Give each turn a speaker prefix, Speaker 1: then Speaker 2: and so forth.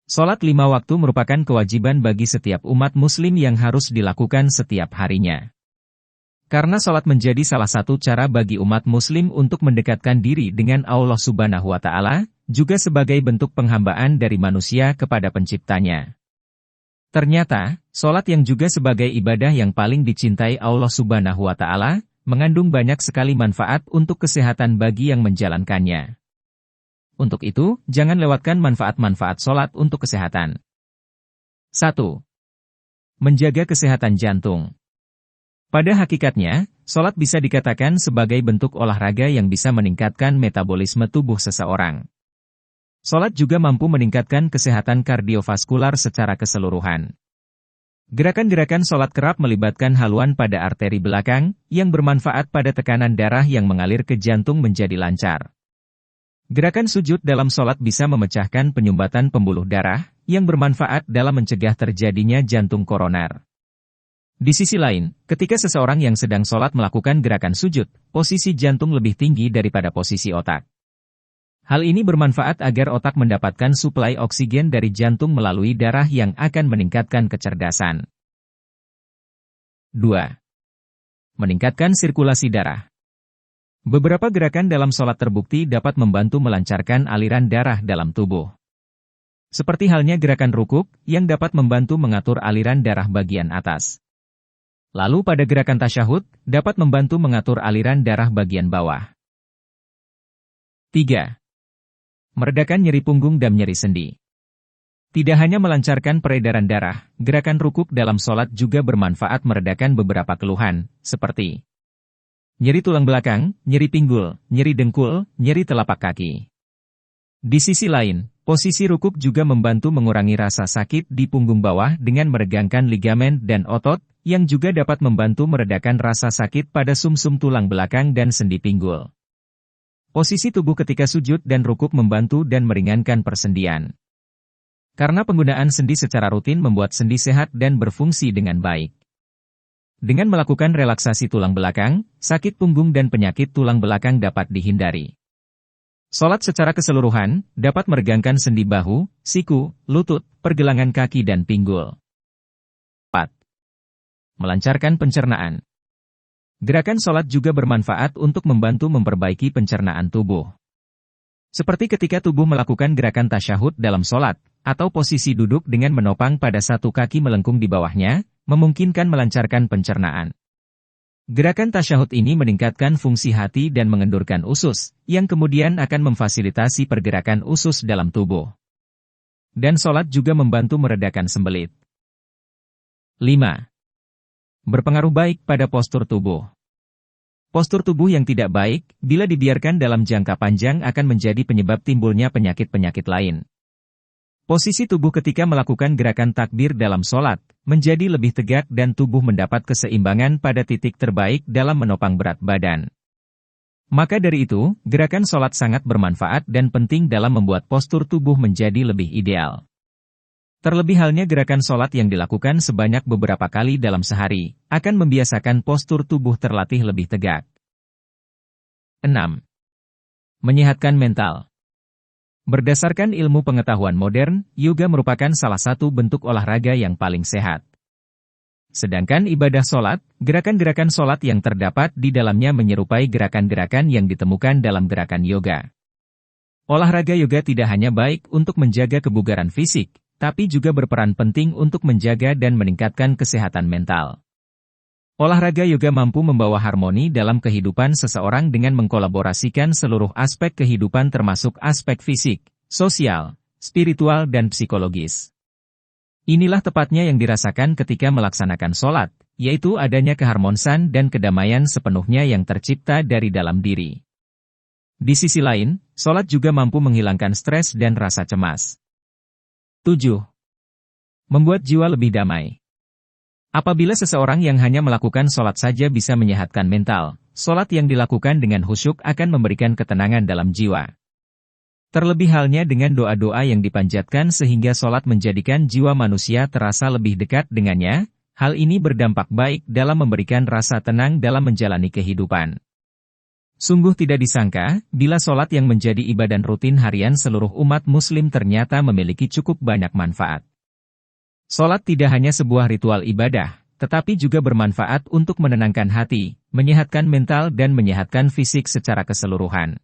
Speaker 1: Sholat 5 waktu merupakan kewajiban bagi setiap umat muslim yang harus dilakukan setiap harinya. Karena sholat menjadi salah satu cara bagi umat muslim untuk mendekatkan diri dengan Allah Subhanahu wa Ta'ala, juga sebagai bentuk penghambaan dari manusia kepada penciptanya. Ternyata, sholat yang juga sebagai ibadah yang paling dicintai Allah Subhanahu wa Ta'ala, mengandung banyak sekali manfaat untuk kesehatan bagi yang menjalankannya. Untuk itu, jangan lewatkan manfaat-manfaat sholat untuk kesehatan. 1. Menjaga kesehatan jantung. Pada hakikatnya, sholat bisa dikatakan sebagai bentuk olahraga yang bisa meningkatkan metabolisme tubuh seseorang. Sholat juga mampu meningkatkan kesehatan kardiovaskular secara keseluruhan. Gerakan-gerakan sholat kerap melibatkan haluan pada arteri belakang, yang bermanfaat pada tekanan darah yang mengalir ke jantung menjadi lancar. Gerakan sujud dalam sholat bisa memecahkan penyumbatan pembuluh darah, yang bermanfaat dalam mencegah terjadinya jantung koroner. Di sisi lain, ketika seseorang yang sedang sholat melakukan gerakan sujud, posisi jantung lebih tinggi daripada posisi otak. Hal ini bermanfaat agar otak mendapatkan suplai oksigen dari jantung melalui darah yang akan meningkatkan kecerdasan. 2. Meningkatkan sirkulasi darah. Beberapa gerakan dalam sholat terbukti dapat membantu melancarkan aliran darah dalam tubuh. Seperti halnya gerakan rukuk, yang dapat membantu mengatur aliran darah bagian atas. Lalu pada gerakan tasyahud, dapat membantu mengatur aliran darah bagian bawah. 3. Meredakan nyeri punggung dan nyeri sendi. Tidak hanya melancarkan peredaran darah, gerakan rukuk dalam sholat juga bermanfaat meredakan beberapa keluhan, seperti nyeri tulang belakang, nyeri pinggul, nyeri dengkul, nyeri telapak kaki. Di sisi lain, posisi rukuk juga membantu mengurangi rasa sakit di punggung bawah dengan meregangkan ligamen dan otot, yang juga dapat membantu meredakan rasa sakit pada sumsum tulang belakang dan sendi pinggul. Posisi tubuh ketika sujud dan rukuk membantu dan meringankan persendian. Karena penggunaan sendi secara rutin membuat sendi sehat dan berfungsi dengan baik. Dengan melakukan relaksasi tulang belakang, sakit punggung dan penyakit tulang belakang dapat dihindari. Sholat secara keseluruhan dapat meregangkan sendi bahu, siku, lutut, pergelangan kaki dan pinggul. 4. Melancarkan pencernaan. Gerakan sholat juga bermanfaat untuk membantu memperbaiki pencernaan tubuh. Seperti ketika tubuh melakukan gerakan tasyahud dalam sholat, atau posisi duduk dengan menopang pada satu kaki melengkung di bawahnya, memungkinkan melancarkan pencernaan. Gerakan tasyahud ini meningkatkan fungsi hati dan mengendurkan usus, yang kemudian akan memfasilitasi pergerakan usus dalam tubuh. Dan sholat juga membantu meredakan sembelit. 5. Berpengaruh baik pada postur tubuh. Postur tubuh yang tidak baik, bila dibiarkan dalam jangka panjang akan menjadi penyebab timbulnya penyakit-penyakit lain. Posisi tubuh ketika melakukan gerakan takbir dalam sholat, menjadi lebih tegak dan tubuh mendapat keseimbangan pada titik terbaik dalam menopang berat badan. Maka dari itu, gerakan sholat sangat bermanfaat dan penting dalam membuat postur tubuh menjadi lebih ideal. Terlebih halnya gerakan sholat yang dilakukan sebanyak beberapa kali dalam sehari, akan membiasakan postur tubuh terlatih lebih tegak. 6. Menyehatkan mental. Berdasarkan ilmu pengetahuan modern, yoga merupakan salah satu bentuk olahraga yang paling sehat. Sedangkan ibadah sholat, gerakan-gerakan sholat yang terdapat di dalamnya menyerupai gerakan-gerakan yang ditemukan dalam gerakan yoga. Olahraga yoga tidak hanya baik untuk menjaga kebugaran fisik, tapi juga berperan penting untuk menjaga dan meningkatkan kesehatan mental. Olahraga yoga mampu membawa harmoni dalam kehidupan seseorang dengan mengkolaborasikan seluruh aspek kehidupan termasuk aspek fisik, sosial, spiritual dan psikologis. Inilah tepatnya yang dirasakan ketika melaksanakan sholat, yaitu adanya keharmonisan dan kedamaian sepenuhnya yang tercipta dari dalam diri. Di sisi lain, sholat juga mampu menghilangkan stres dan rasa cemas. 7. Membuat jiwa lebih damai. Apabila seseorang yang hanya melakukan sholat saja bisa menyehatkan mental, sholat yang dilakukan dengan khusyuk akan memberikan ketenangan dalam jiwa. Terlebih halnya dengan doa-doa yang dipanjatkan sehingga sholat menjadikan jiwa manusia terasa lebih dekat dengannya, hal ini berdampak baik dalam memberikan rasa tenang dalam menjalani kehidupan. Sungguh tidak disangka, bila sholat yang menjadi ibadah rutin harian seluruh umat muslim ternyata memiliki cukup banyak manfaat. Sholat tidak hanya sebuah ritual ibadah, tetapi juga bermanfaat untuk menenangkan hati, menyehatkan mental dan menyehatkan fisik secara keseluruhan.